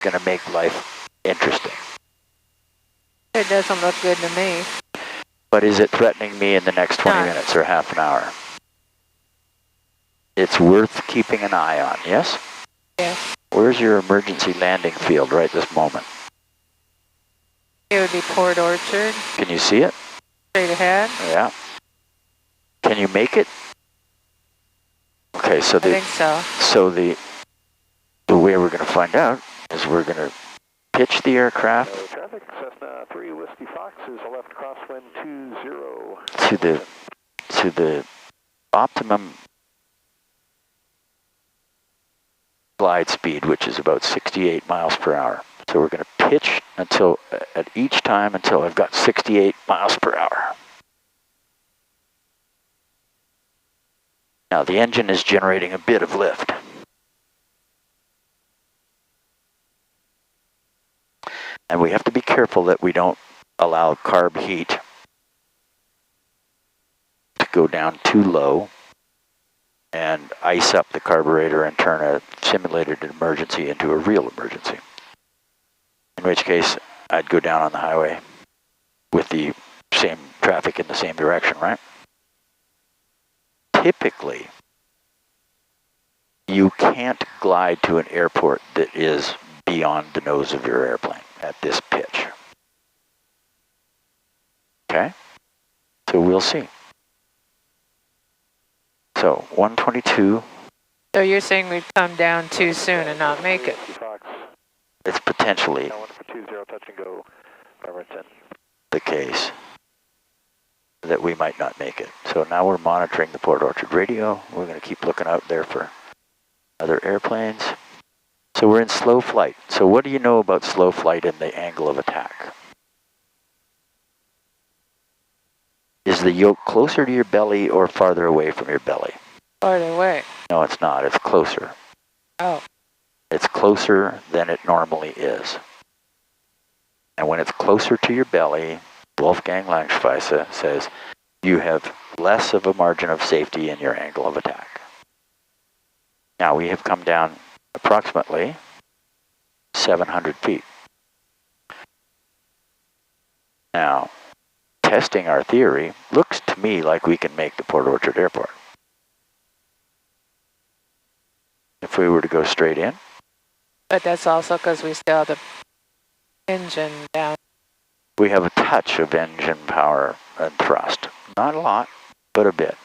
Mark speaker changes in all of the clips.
Speaker 1: going to make life interesting.
Speaker 2: It doesn't look good to me.
Speaker 1: But is it threatening me in the next 20 minutes or half an hour? It's worth keeping an eye on, yes?
Speaker 2: Yes.
Speaker 1: Where's your emergency landing field right this moment?
Speaker 2: It would be Port Orchard.
Speaker 1: Can you see it?
Speaker 2: Straight ahead.
Speaker 1: Yeah. Can you make it? Okay, so
Speaker 2: I think so.
Speaker 1: So the way we're going to find out is we're going to pitch the aircraft
Speaker 3: traffic, Cessna 3 Whiskey Fox is a left crosswind 20
Speaker 1: to the optimum glide speed, which is about 68 miles per hour. So we're going to pitch at each time until I've got 68 miles per hour. Now the engine is generating a bit of lift. And we have to be careful that we don't allow carb heat to go down too low and ice up the carburetor and turn a simulated emergency into a real emergency. In which case, I'd go down on the highway with the same traffic in the same direction, right? Typically, you can't glide to an airport that is beyond the nose of your airplane at this pitch. Okay? So we'll see. So 122.
Speaker 2: So you're saying we'd come down too soon and not make it?
Speaker 1: It's potentially
Speaker 3: touch and go, Bremerton.
Speaker 1: the case that we might not make it. So now we're monitoring the Port Orchard radio. We're going to keep looking out there for other airplanes. So we're in slow flight. So what do you know about slow flight and the angle of attack? Is the yoke closer to your belly or farther away from your belly?
Speaker 2: Farther away.
Speaker 1: No, it's not. It's closer.
Speaker 2: Oh.
Speaker 1: It's closer than it normally is. And when it's closer to your belly, Wolfgang Langschweisse says you have less of a margin of safety in your angle of attack. Now we have come down approximately 700 feet. Now, testing our theory looks to me like we can make the Port Orchard Airport. If we were to go straight in.
Speaker 2: But that's also because we still have the engine down.
Speaker 1: We have a touch of engine power and thrust. Not a lot, but a bit.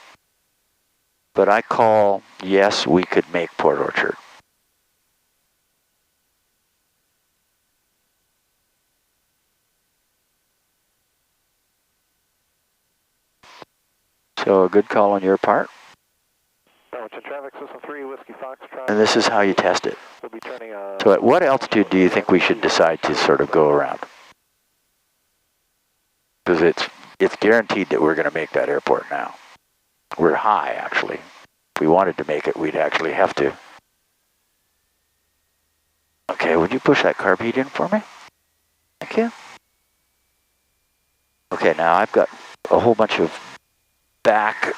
Speaker 1: But I call, yes, we could make Port Orchard. So a good call on your part.
Speaker 3: Traffic, Cessna 3 Whiskey Fox.
Speaker 1: And this is how you test it.
Speaker 3: We'll be turning,
Speaker 1: so at what altitude do you think we should decide to sort of go around? Because it's guaranteed that we're going to make that airport now. We're high, actually. If we wanted to make it, we'd actually have to. Okay, would you push that carb heat in for me? Thank you. Okay, now I've got a whole bunch of back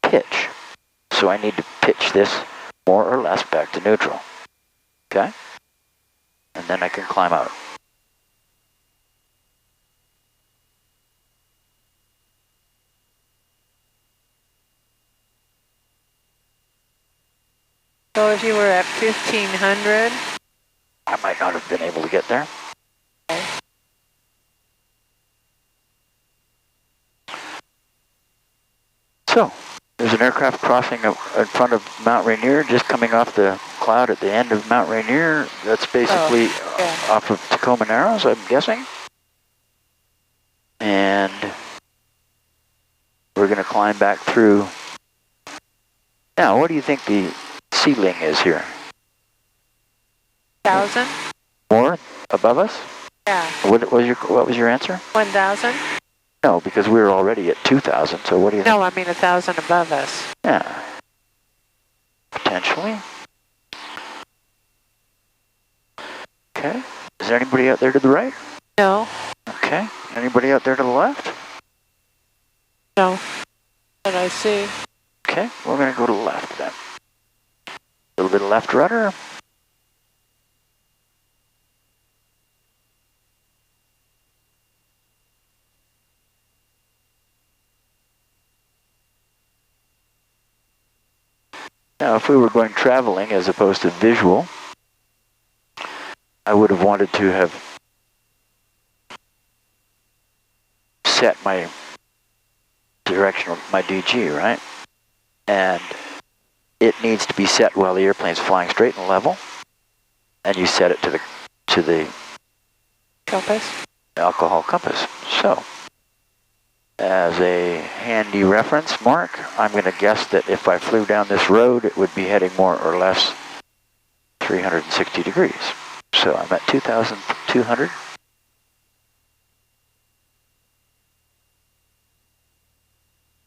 Speaker 1: pitch. So I need to pitch this more or less back to neutral. Okay? And then I can climb out.
Speaker 2: So if you were at 1500?
Speaker 1: I might not have been able to get there.
Speaker 2: Okay.
Speaker 1: So, there's an aircraft crossing in front of Mount Rainier, just coming off the cloud at the end of Mount Rainier. That's basically off of Tacoma Narrows, I'm guessing. And we're going to climb back through. Now, what do you think the ceiling is here?
Speaker 2: 1,000?
Speaker 1: More above us?
Speaker 2: Yeah.
Speaker 1: What was your answer?
Speaker 2: 1,000?
Speaker 1: No, because we were already at 2,000, so what do you think?
Speaker 2: No, I mean 1,000 above us.
Speaker 1: Yeah. Potentially. Okay. Is there anybody out there to the right?
Speaker 2: No.
Speaker 1: Okay. Anybody out there to the left?
Speaker 2: No. But I see.
Speaker 1: Okay, we're going to go to the left then. A little bit of left rudder. Now, if we were going traveling as opposed to visual, I would have wanted to have set my directional, my DG, right? And it needs to be set while the airplane's flying straight and level, and you set it to the
Speaker 2: compass.
Speaker 1: alcohol compass. So, as a handy reference mark, I'm going to guess that if I flew down this road, it would be heading more or less 360 degrees. So I'm at 2,200.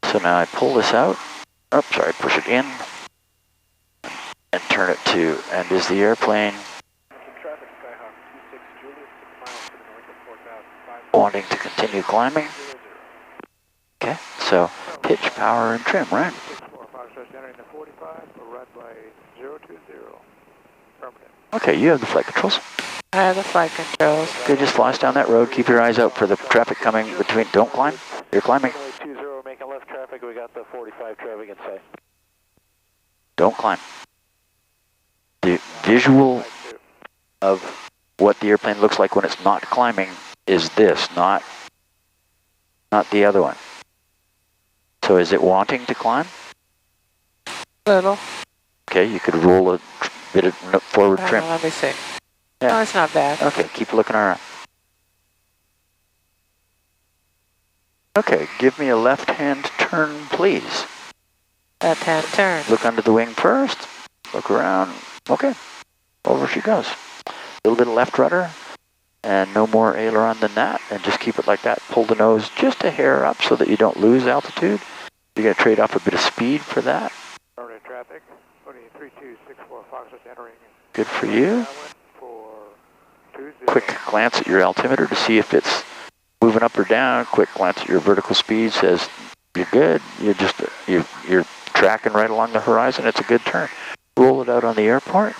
Speaker 1: So now I pull this out. Oh, sorry, push it in and turn it to, and is the airplane wanting to continue climbing? Okay, so pitch, power, and trim, right? Okay, you have the flight controls.
Speaker 2: I have the flight controls.
Speaker 1: Okay, just fly us down that road. Keep your eyes out for the traffic coming between. Don't climb. You're climbing.
Speaker 3: 20, making left traffic. We got the 45 traffic in sight.
Speaker 1: Don't climb. The visual of what the airplane looks like when it's not climbing is this, not the other one. So is it wanting to climb?
Speaker 2: Little.
Speaker 1: Okay, you could roll a bit of forward trim.
Speaker 2: Let me see.
Speaker 1: Yeah.
Speaker 2: No, it's not bad.
Speaker 1: Okay, keep looking around. Okay, give me a left-hand turn, please.
Speaker 2: Left-hand turn.
Speaker 1: Look under the wing first. Look around. Okay, over she goes. A little bit of left rudder, and no more aileron than that, and just keep it like that. Pull the nose just a hair up so that you don't lose altitude. You're going to trade off a bit of speed for that.
Speaker 3: Traffic, 3264 Foxtrot entering.
Speaker 1: Good for you. Quick glance at your altimeter to see if it's moving up or down. Quick glance at your vertical speed says you're good. You're tracking right along the horizon. It's a good turn. Roll it out on the airport.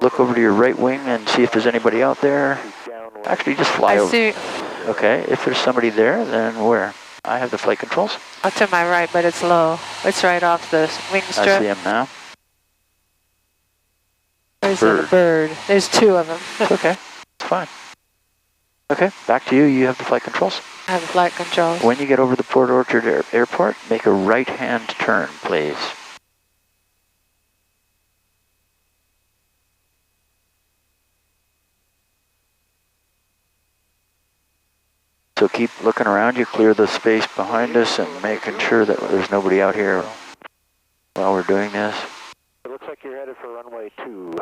Speaker 1: Look over to your right wing and see if there's anybody out there. Actually, just fly over.
Speaker 2: I see.
Speaker 1: Okay, if there's somebody there, then where? I have the flight controls.
Speaker 2: Oh, to my right, but it's low. It's right off the wing strip.
Speaker 1: I see him now.
Speaker 2: There's a bird. There's two of them.
Speaker 1: It's okay. It's fine. Okay, back to you. You have the flight controls.
Speaker 2: I have the flight controls.
Speaker 1: When you get over the Port Orchard Airport, make a right-hand turn, please. So keep looking around you, clear the space behind us, and making sure that there's nobody out here while we're doing this.
Speaker 3: It looks like you're headed for runway 2.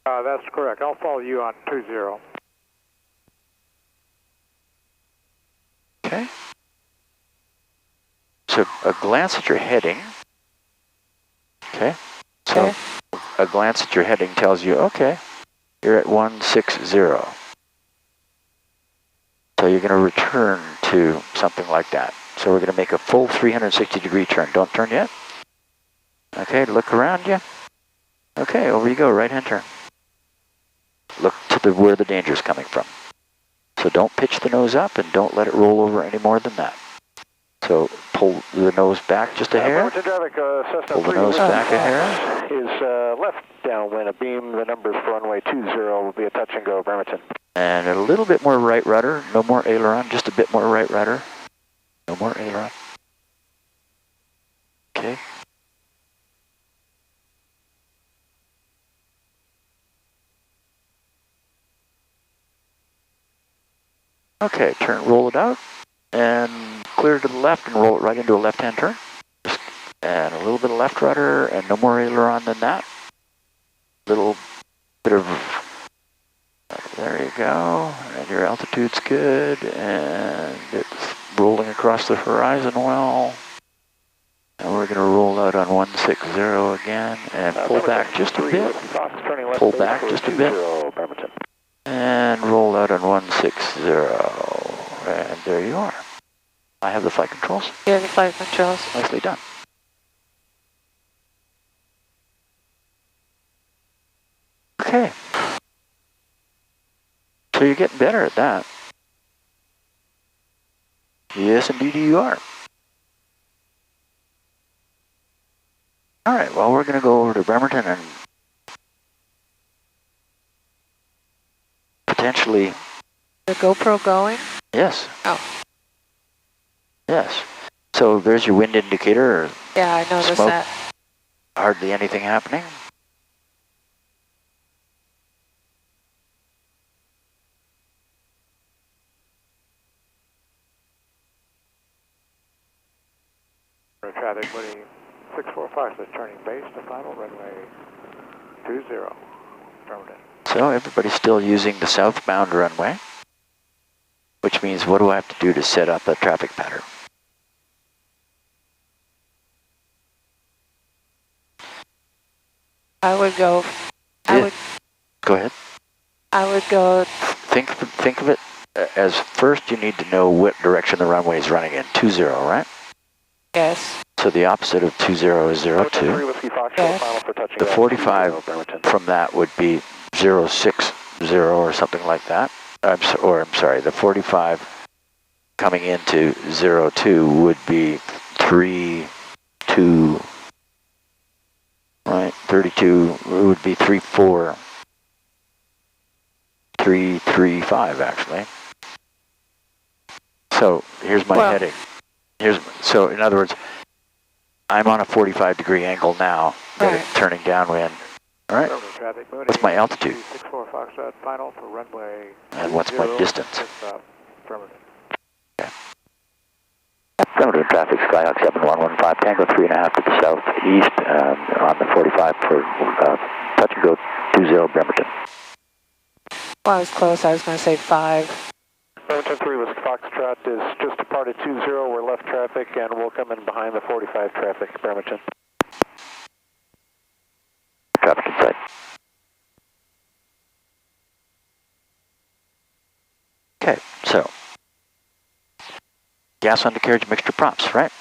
Speaker 3: That's correct. I'll follow you on 20.
Speaker 1: Okay. So a glance at your heading. Okay. So
Speaker 2: Okay.
Speaker 1: a glance at your heading tells you, okay, you're at 160. So you're going to return to something like that. So we're going to make a full 360-degree turn. Don't turn yet. Okay, look around you. Okay, over you go, right-hand turn. Look to where the danger is coming from. So don't pitch the nose up and don't let it roll over any more than that. So pull the nose back just a hair.
Speaker 3: Traffic, Cessna
Speaker 1: Pull the nose back a hair.
Speaker 3: Is left downwind of beam. The numbers for runway 20 will be a touch and go, Bremerton.
Speaker 1: And a little bit more right rudder. No more aileron, just a bit more right rudder. No more aileron. Okay. Okay, roll it out, and clear to the left and roll it right into a left-hand turn. And a little bit of left rudder, and no more aileron than that. Little bit of, there you go, and your altitude's good, and it's rolling across the horizon well. And we're going to roll out on 160 again, and pull back just a bit. Pull back just a bit. And roll out on 160, and there you are. I have the flight controls.
Speaker 2: You have the flight controls.
Speaker 1: Nicely done. Okay. So you're getting better at that. Yes, indeed you are. All right, well, we're going to go over to Bremerton and potentially...
Speaker 2: The GoPro going?
Speaker 1: Yes.
Speaker 2: Oh.
Speaker 1: Yes. So there's your wind indicator.
Speaker 2: Yeah, I noticed
Speaker 1: smoke.
Speaker 2: that.
Speaker 1: Hardly anything happening.
Speaker 3: Traffic, Woody 645 is turning base to final runway 20, Bremerton.
Speaker 1: So everybody's still using the southbound runway, which means what do I have to do to set up a traffic pattern?
Speaker 2: I would go.
Speaker 1: Go ahead.
Speaker 2: I would go.
Speaker 1: Think of it as first you need to know what direction the runway is running in. 20, right?
Speaker 2: Yes.
Speaker 1: So the opposite of 20 is 02.
Speaker 2: Yes.
Speaker 1: The 45 from that would be 060 or something like that. I'm sorry, the 45 coming into 02 would be 32. Right, 32 would be 34. 335 actually. So here's my heading. So in other words, I'm on a 45-degree angle now,
Speaker 2: right.
Speaker 1: Turning downwind. All right. What's my altitude?
Speaker 3: 64 Foxtrot, final for runway.
Speaker 1: And what's my distance?
Speaker 3: Bremerton.
Speaker 1: Okay. Bremerton traffic, Skyhawk 7115, Tango 3.5 to the southeast, on the 45 for touch and go 20 Bremerton.
Speaker 2: Well, I was close. I was going to say 5.
Speaker 3: Bremerton 3 with Foxtrot is just departed 20. We're left traffic and we'll come in behind the 45 traffic, Bremerton.
Speaker 1: Traffic in sight. Okay, so gas undercarriage mixture props, right?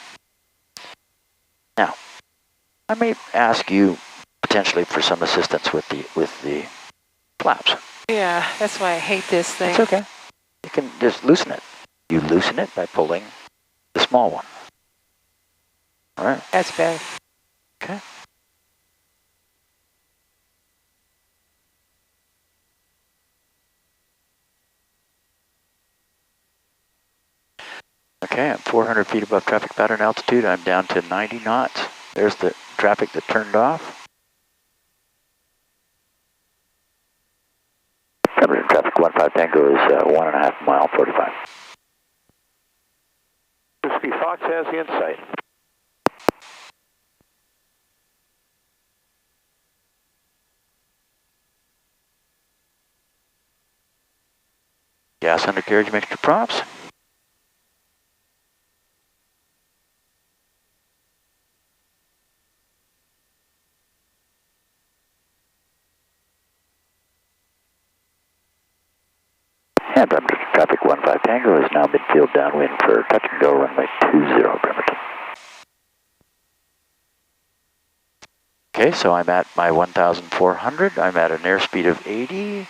Speaker 1: Now, I may ask you potentially for some assistance with the flaps.
Speaker 2: Yeah, that's why I hate this thing.
Speaker 1: It's okay. You can just loosen it. You loosen it by pulling the small one. All right.
Speaker 2: That's better.
Speaker 1: Okay. Okay, I'm 400 feet above traffic pattern altitude. I'm down to 90 knots. There's the traffic that turned off. Traffic 15 Tango is 1.5 mile 45.
Speaker 3: Whiskey Fox has the insight.
Speaker 1: Gas undercarriage mixture props. And Bremerton traffic 15 Tango is now midfield downwind for touch and go runway 20 Bremerton. Okay, so I'm at my 1,400. I'm at an airspeed of 80.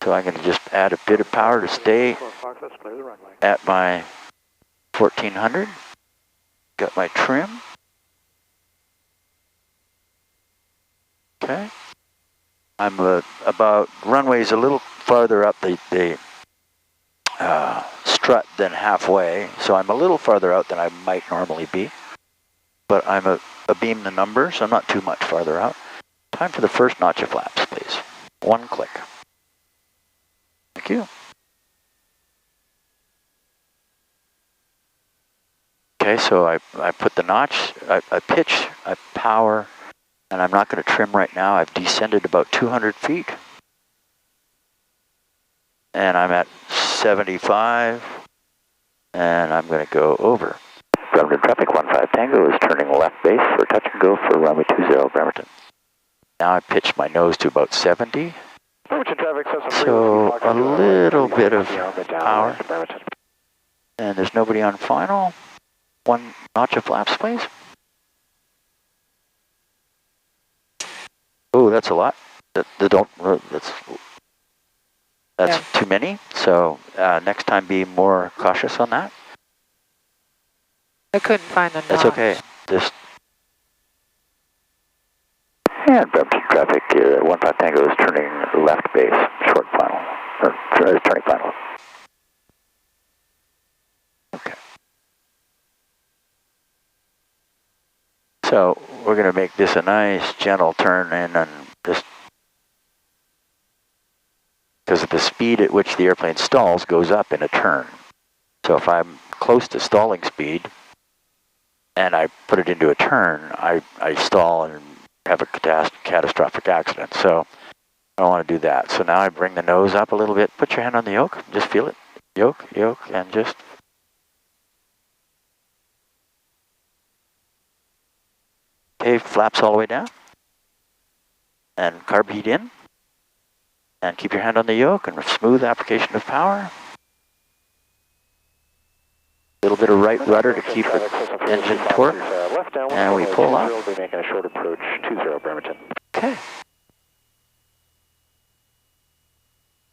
Speaker 1: So I'm going to just add a bit of power to stay at my 1,400. Got my trim. Okay. I'm about runway's a little farther up the strut than halfway, so I'm a little farther out than I might normally be. But I'm a beam the number, so I'm not too much farther out. Time for the first notch of flaps, please. One click. Thank you. Okay, so I put the notch, I pitch, I power, and I'm not going to trim right now. I've descended about 200 feet. And I'm at 75, and I'm going to go over. Bremerton traffic 15 Tango is turning left base for touch and go for runway 20 Bremerton. Now I pitched my nose to about 70. So a little bit of power. And there's nobody on final. One notch of flaps, please. Oh, that's a lot. That's too many. So next time be more cautious on that.
Speaker 2: I couldn't find the notch.
Speaker 1: That's okay. Just And Bremerton traffic, 15 Tango is turning left base, short final, or turning final. Okay. So we're going to make this a nice gentle turn in and just because the speed at which the airplane stalls goes up in a turn. So if I'm close to stalling speed and I put it into a turn, I stall and have a catastrophic accident. So I don't want to do that. So now I bring the nose up a little bit. Put your hand on the yoke. Just feel it. Yoke, and just. Okay, flaps all the way down. And carb heat in. And keep your hand on the yoke and smooth application of power. A little bit of right rudder to keep the engine torque. And we pull up.
Speaker 3: We'll be making a short approach, 20 Bremerton.
Speaker 1: Okay.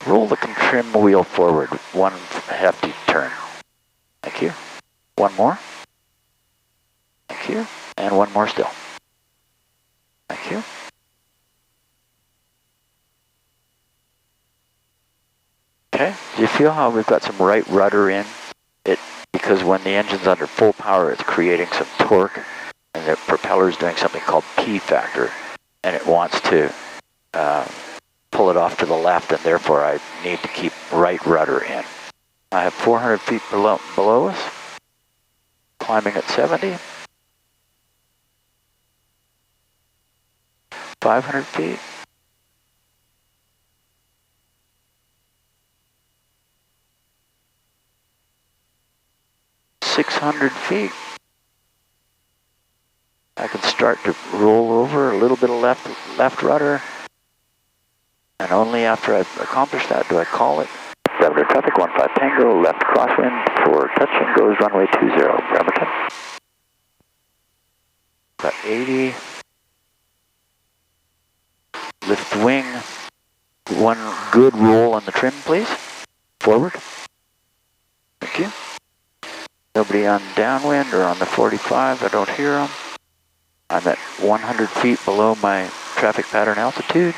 Speaker 1: Roll the trim wheel forward, one hefty turn. Thank you. One more. Thank you. And one more still. Thank you. Okay. Do you feel how we've got some right rudder in? Because when the engine's under full power, it's creating some torque, and the propeller's doing something called P factor, and it wants to pull it off to the left, and therefore I need to keep right rudder in. I have 400 feet below us, climbing at 70, 500 feet, 600 feet. I can start to roll over a little bit of left rudder. And only after I've accomplished that do I call it. Bremerton traffic, 15 Tango, left crosswind for touching, goes runway 20, Bremerton. About 80. Lift wing. One good roll on the trim, please. Forward. Thank you. Nobody on downwind or on the 45, I don't hear them. I'm at 100 feet below my traffic pattern altitude.